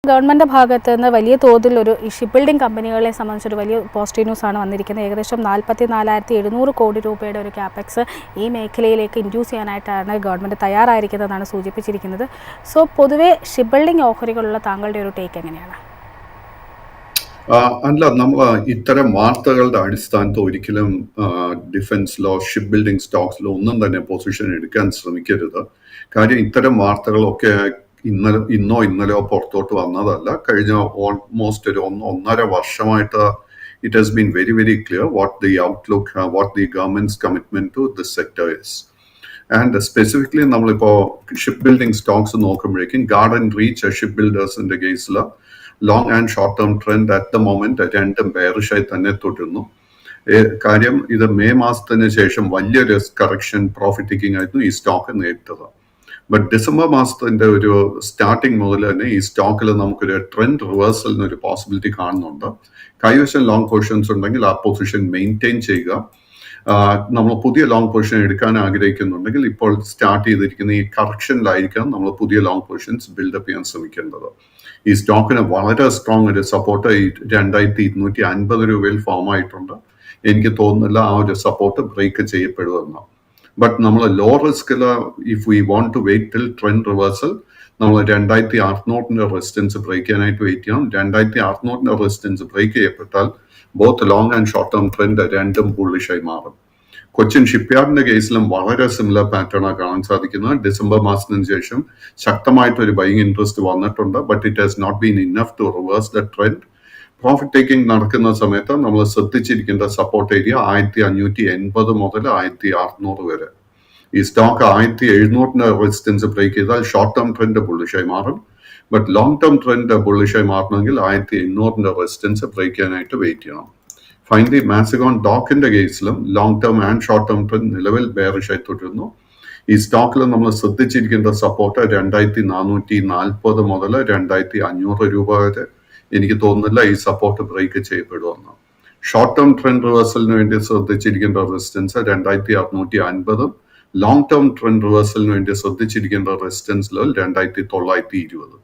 Government ഭാഗത്ത് നിന്ന് വലിയ തോതിൽ ഒരു ഷിപ്പ് ബിൽഡിംഗ് കമ്പനികളെ സംബന്ധിച്ചൊരു വലിയ പോസിറ്റീവ് ന്യൂസാണ് വന്നിരിക്കുന്നത്. ഏകദേശം 44,700 കോടി രൂപയുടെ ഒരു ക്യാപെക്സ് ഈ മേഖലയിലേക്ക് ഇൻഡ്യൂസ് ചെയ്യാനായിട്ടാണ് ഗവൺമെൻറ് തയ്യാറായിരിക്കുന്നതെന്നാണ് സൂചിപ്പിച്ചിരിക്കുന്നത്. സോ പൊതുവേ ഷിപ്പ് ബിൽഡിംഗ് ഓഹരികളുള്ള താങ്കളുടെ ഒരു ടേക്ക് എങ്ങനെയാണ്? അല്ല, നമ്മൾ ഇത്തരം വാർത്തകളുടെ അടിസ്ഥാനത്തിൽ ഒരിക്കലും ഡിഫൻസിലോ ഷിപ്പ് ബിൽഡിംഗ് സ്റ്റോക്സിലോ ഒന്നും തന്നെ പൊസിഷൻ എടുക്കാൻ ശ്രമിക്കരുത്. കാര്യം ഇത്തരം വാർത്തകളൊക്കെ ഇന്നോ ഇന്നലെയോ പുറത്തോട്ട് വന്നതല്ല. കഴിഞ്ഞ ഓൾമോസ്റ്റ് ഒരു 1.5 വർഷമായിട്ട് it has been very very clear what the outlook, what the government's commitment to this sector is. And specifically നമ്മളിപ്പോൾ ഷിപ്പ് ബിൽഡിംഗ് സ്റ്റോക്സ് നോക്കുമ്പോഴേക്കും ഗാർഡൻ റീച്ച് ഷിപ്പ് ബിൽഡേഴ്സിന്റെ കേസിൽ long and short term trend at the moment രണ്ടും ബെയറിഷായി തന്നെ തുടരുന്നു. കാര്യം ഇത് മെയ് മാസത്തിന് ശേഷം വലിയൊരു കറക്ഷൻ പ്രോഫിറ്റ് ടേക്കിംഗ് ആയിരുന്നു ഈ സ്റ്റോക്ക് നേരിട്ടത്. ബട്ട് ഡിസംബർ മാസത്തിന്റെ ഒരു സ്റ്റാർട്ടിങ് മുതൽ തന്നെ ഈ സ്റ്റോക്കിൽ നമുക്കൊരു ട്രെൻഡ് റിവേഴ്സലിന് ഒരു പോസിബിലിറ്റി കാണുന്നുണ്ട്. കൈവശം ലോങ് പൊസിഷൻസ് ഉണ്ടെങ്കിൽ ആ പൊസിഷൻ മെയിൻറ്റെയിൻ ചെയ്യുക. നമ്മൾ പുതിയ ലോങ് പൊസിഷൻ എടുക്കാൻ ആഗ്രഹിക്കുന്നുണ്ടെങ്കിൽ ഇപ്പോൾ സ്റ്റാർട്ട് ചെയ്തിരിക്കുന്ന ഈ കറക്ഷനിലായിരിക്കാം നമ്മൾ പുതിയ ലോങ് പൊസിഷൻസ് ബിൽഡപ്പ് ചെയ്യാൻ ശ്രമിക്കേണ്ടത്. ഈ സ്റ്റോക്കിന് വളരെ സ്ട്രോങ് ഒരു സപ്പോർട്ട് 2250 രൂപയിൽ ഫോം ആയിട്ടുണ്ട്. എനിക്ക് തോന്നുന്നില്ല ആ ഒരു സപ്പോർട്ട് ബ്രേക്ക് ചെയ്യപ്പെടുമെന്ന്. ബട്ട് നമ്മൾ ലോ റിസ്കിൽ if we want to wait till trend reversal നമ്മൾ 2600 റെസിസ്റ്റൻസ് ബ്രേക്ക് ചെയ്യാനായിട്ട് വെയിറ്റ് ചെയ്യണം. 2600 റെസിസ്റ്റൻസ് ബ്രേക്ക് ചെയ്യപ്പെട്ടാൽ both long and short term trend രണ്ടും ബുള്ളിഷായി മാറും. കൊച്ചിൻ ഷിപ്പ്യാർഡിന്റെ കേസിലും വളരെ സിമിലർ പാറ്റേണാണ് കാണാൻ സാധിക്കുന്നത്. ഡിസംബർ മാസത്തിന് ശേഷം ശക്തമായിട്ടൊരു ബൈയിങ് ഇൻട്രസ്റ്റ് വന്നിട്ടുണ്ട്. But it has not been enough to reverse the trend. Profit taking നടക്കുന്ന സമയത്ത് നമ്മൾ ശ്രദ്ധിച്ചിരിക്കേണ്ട സപ്പോർട്ട് ഏരിയ 1580 മുതൽ 1600 വരെ. ഈ സ്റ്റോക്ക് 1700 റെസിസ്റ്റൻസ് ബ്രേക്ക് ചെയ്താൽ ഷോർട്ട് ടേം ട്രെൻഡ് ബുള്ളിഷായി മാറും. ബട്ട് ലോങ് ടേം ട്രെൻഡ് ബുള്ളിഷായി മാറണമെങ്കിൽ 1800 റെസിസ്റ്റൻസ് ബ്രേക്ക് ചെയ്യാനായിട്ട് വെയിറ്റ് ചെയ്യണം. ഫൈനലി മാക്സിഗോൺ ഡോക്കിന്റെ കേസിലും long term and short term trend നിലവിൽ ബെയറിഷായി തുടരുന്നു. ഈ സ്റ്റോക്കിൽ നമ്മൾ ശ്രദ്ധിച്ചിരിക്കേണ്ട സപ്പോർട്ട് 2440 മുതൽ 2500 രൂപ വരെ. എനിക്ക് തോന്നുന്നില്ല ഈ സപ്പോർട്ട് ബ്രേക്ക് ചെയ്യപ്പെടുമെന്ന്. ഷോർട്ട് ടേം ട്രെൻഡ് റിവേഴ്സലിന് വേണ്ടി ശ്രദ്ധിച്ചിരിക്കേണ്ട റെസിസ്റ്റൻസ് 2650. ലോങ് ടേം ട്രെൻഡ് റിവേഴ്സലിന് വേണ്ടി ശ്രദ്ധിച്ചിരിക്കേണ്ട റെസിസ്റ്റൻസ് ലെവൽ 2920.